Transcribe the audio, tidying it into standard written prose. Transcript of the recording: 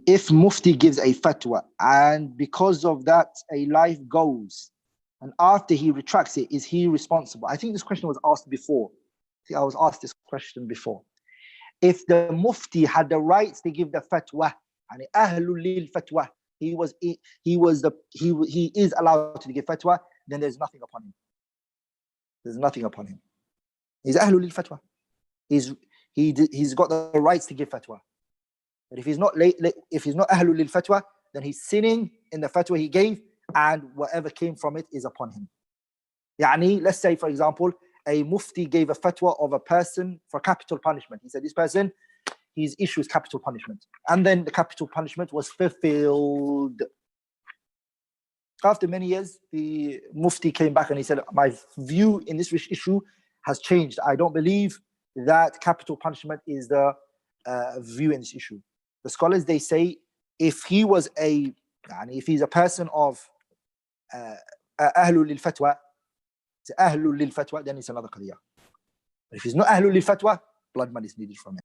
if Mufti gives a fatwa and because of that a life goes, and after he retracts it, is he responsible? I think this question was asked before. I was asked this question before. If the Mufti had the rights to give the fatwa, and ahlul lil fatwa, he is allowed to give fatwa, then there's nothing upon him. There's nothing upon him. He's ahlul lil fatwa. He's got the rights to give fatwa. But if he's not ahlul lil fatwa, then he's sinning in the fatwa he gave, and whatever came from it is upon him. Yani, let's say for example, a Mufti gave a fatwa of a person for capital punishment. He said this person, his issue is capital punishment, and then the capital punishment was fulfilled. After many years, the Mufti came back and he said, my view in this issue has changed. I don't believe that capital punishment is the view in this issue. The scholars, they say, if he's a person of ahlul lil fatwa, then it's another qadiyah. But if he's not ahlul lil fatwa, blood money is needed from him.